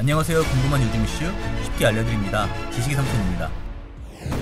안녕하세요. 궁금한 요즘 이슈 쉽게 알려드립니다. 지식이 삼촌입니다.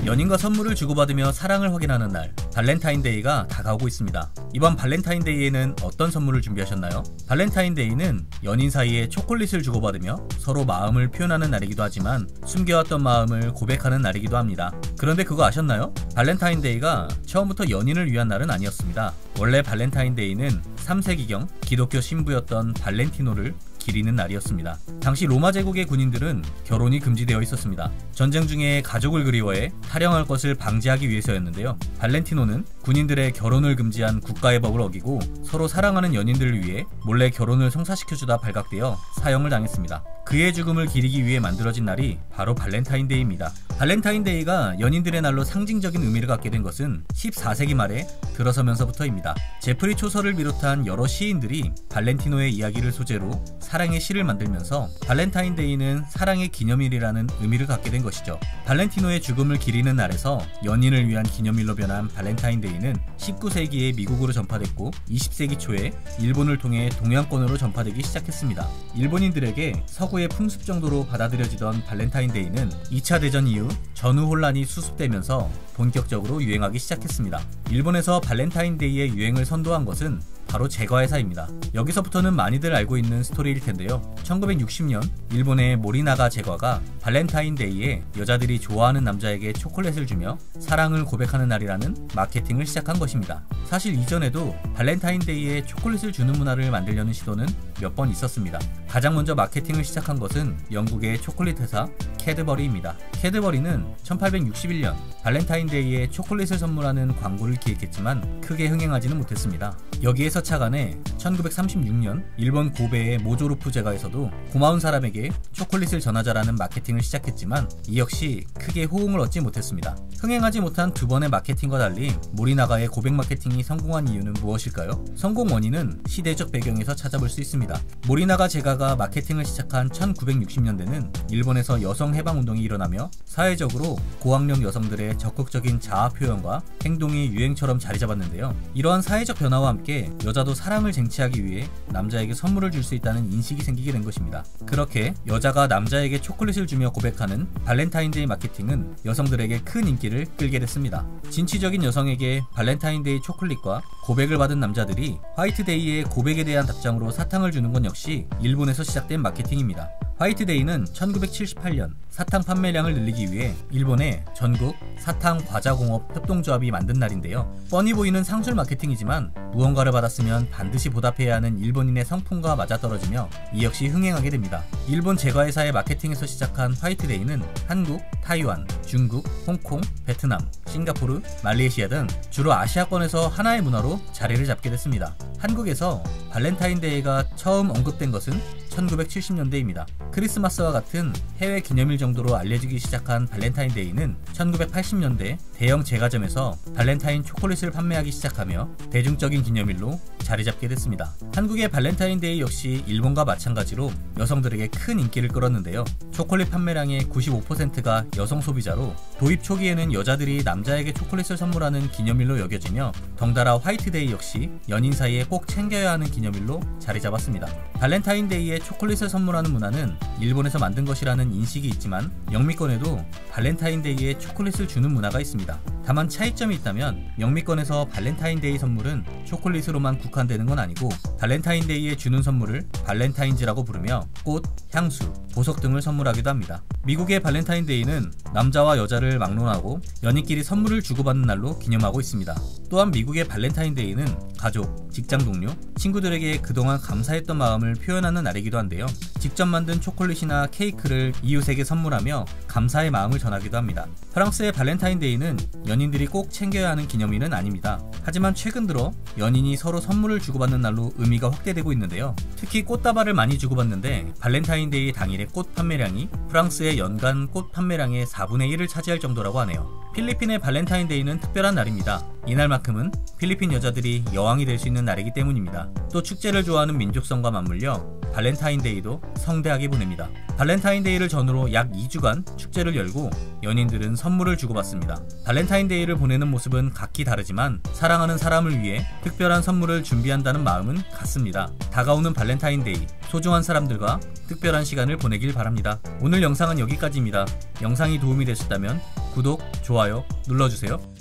연인과 선물을 주고받으며 사랑을 확인하는 날, 발렌타인데이가 다가오고 있습니다. 이번 발렌타인데이에는 어떤 선물을 준비하셨나요? 발렌타인데이는 연인 사이에 초콜릿을 주고받으며 서로 마음을 표현하는 날이기도 하지만 숨겨왔던 마음을 고백하는 날이기도 합니다. 그런데 그거 아셨나요? 발렌타인데이가 처음부터 연인을 위한 날은 아니었습니다. 원래 발렌타인데이는 3세기경 기독교 신부였던 발렌티노를 기리는 날이었습니다. 당시 로마 제국의 군인들은 결혼이 금지되어 있었습니다. 전쟁 중에 가족을 그리워해 탈영할 것을 방지하기 위해서였는데요. 발렌티노는 군인들의 결혼을 금지한 국가의 법을 어기고 서로 사랑하는 연인들을 위해 몰래 결혼을 성사시켜주다 발각되어 사형을 당했습니다. 그의 죽음을 기리기 위해 만들어진 날이 바로 발렌타인데이입니다. 발렌타인데이가 연인들의 날로 상징적인 의미를 갖게 된 것은 14세기 말에 들어서면서부터입니다. 제프리 초서를 비롯한 여러 시인들이 발렌티노의 이야기를 소재로 사랑의 시를 만들면서 발렌타인데이는 사랑의 기념일이라는 의미를 갖게 된 것이죠. 발렌티노의 죽음을 기리는 날에서 연인을 위한 기념일로 변한 발렌타인데이는 19세기에 미국으로 전파됐고 20세기 초에 일본을 통해 동양권으로 전파되기 시작했습니다. 일본인들에게 서구의 풍습 정도로 받아들여지던 발렌타인데이는 2차 대전 이후 전후 혼란이 수습되면서 본격적으로 유행하기 시작했습니다. 일본에서 발렌타인데이의 유행을 선도한 것은 바로 제과회사입니다. 여기서부터는 많이들 알고 있는 스토리일 텐데요. 1960년 일본의 모리나가 제과가 발렌타인데이에 여자들이 좋아하는 남자에게 초콜릿을 주며 사랑을 고백하는 날이라는 마케팅을 시작한 것입니다. 사실 이전에도 발렌타인데이에 초콜릿을 주는 문화를 만들려는 시도는 몇 번 있었습니다. 가장 먼저 마케팅을 시작한 것은 영국의 초콜릿 회사 캐드버리입니다. 캐드버리는 1861년 발렌타인데이에 초콜릿을 선물하는 광고를 기획했지만 크게 흥행하지는 못했습니다. 여기에서 착안해 1936년 일본 고베의 모조루프 제과에서도 고마운 사람에게 초콜릿을 전하자라는 마케팅을 시작했지만 이 역시 크게 호응을 얻지 못했습니다. 흥행하지 못한 두 번의 마케팅과 달리 모리나가의 고백 마케팅이 성공한 이유는 무엇일까요? 성공 원인은 시대적 배경에서 찾아볼 수 있습니다. 모리나가 제과가 마케팅을 시작한 1960년대는 일본에서 여성 해방 운동이 일어나며 사회적으로 고학력 여성들의 적극적인 자아 표현과 행동이 유행처럼 자리 잡았는데요. 이러한 사회적 변화와 함께 여자도 사랑을 쟁취하기 위해 남자에게 선물을 줄 수 있다는 인식이 생기게 된 것입니다. 그렇게 여자가 남자에게 초콜릿을 주며 고백하는 발렌타인데이 마케팅은 여성들에게 큰 인기를 끌게 됐습니다. 진취적인 여성에게 발렌타인데이 초콜릿과 고백을 받은 남자들이 화이트데이의 고백에 대한 답장으로 사탕을 주는 건 역시 일본에서 시작된 마케팅입니다. 화이트데이는 1978년 사탕 판매량을 늘리기 위해 일본의 전국 사탕 과자공업 협동조합이 만든 날인데요. 뻔히 보이는 상술 마케팅이지만 무언가를 받았으면 반드시 보답해야 하는 일본인의 성품과 맞아떨어지며 이 역시 흥행하게 됩니다. 일본 제과회사의 마케팅에서 시작한 화이트데이는 한국, 타이완, 중국, 홍콩, 베트남, 싱가포르, 말레이시아 등 주로 아시아권에서 하나의 문화로 자리를 잡게 됐습니다. 한국에서 발렌타인데이가 처음 언급된 것은 1970년대입니다. 크리스마스와 같은 해외 기념일 정도로 알려지기 시작한 발렌타인데이는 1980년대 대형 제과점에서 발렌타인 초콜릿을 판매하기 시작하며 대중적인 기념일로 자리 잡게 됐습니다. 한국의 발렌타인데이 역시 일본과 마찬가지로 여성들에게 큰 인기를 끌었는데요. 초콜릿 판매량의 95%가 여성 소비자로 도입 초기에는 여자들이 남자에게 초콜릿을 선물하는 기념일로 여겨지며 덩달아 화이트데이 역시 연인 사이에 꼭 챙겨야 하는 기념일로 자리 잡았습니다. 발렌타인데이에 초콜릿을 선물하는 문화는 일본에서 만든 것이라는 인식이 있지만 영미권에도 발렌타인데이에 초콜릿을 주는 문화가 있습니다. 다만 차이점이 있다면 영미권에서 발렌타인데이 선물은 초콜릿으로만 국한되는 건 아니고 발렌타인데이에 주는 선물을 발렌타인즈라고 부르며 꽃, 향수, 보석 등을 선물하기도 합니다. 미국의 발렌타인데이는 남자와 여자를 막론하고 연인끼리 선물을 주고받는 날로 기념하고 있습니다. 또한 미국의 발렌타인데이는 가족, 직장 동료, 친구들에게 그동안 감사했던 마음을 표현하는 날이기도 한데요. 직접 만든 초콜릿이나 케이크를 이웃에게 선물하며 감사의 마음을 전하기도 합니다. 프랑스의 발렌타인데이는 연인들이 꼭 챙겨야 하는 기념일은 아닙니다. 하지만 최근 들어 연인이 서로 선물을 주고받는 날로 의미가 확대되고 있는데요. 특히 꽃다발을 많이 주고받는데 발렌타인데이 당일의 꽃 판매량이 프랑스의 연간 꽃 판매량의 4분의 1을 차지할 정도라고 하네요. 필리핀의 발렌타인데이는 특별한 날입니다. 이날만큼은 필리핀 여자들이 여왕이 될 수 있는 날이기 때문입니다. 또 축제를 좋아하는 민족성과 맞물려 발렌타인데이도 성대하게 보냅니다. 발렌타인데이를 전후로 약 2주간 축제를 열고 연인들은 선물을 주고받습니다. 발렌타인데이를 보내는 모습은 각기 다르지만 사랑하는 사람을 위해 특별한 선물을 준비한다는 마음은 같습니다. 다가오는 발렌타인데이, 소중한 사람들과 특별한 시간을 보내길 바랍니다. 오늘 영상은 여기까지입니다. 영상이 도움이 되셨다면 구독, 좋아요 눌러주세요.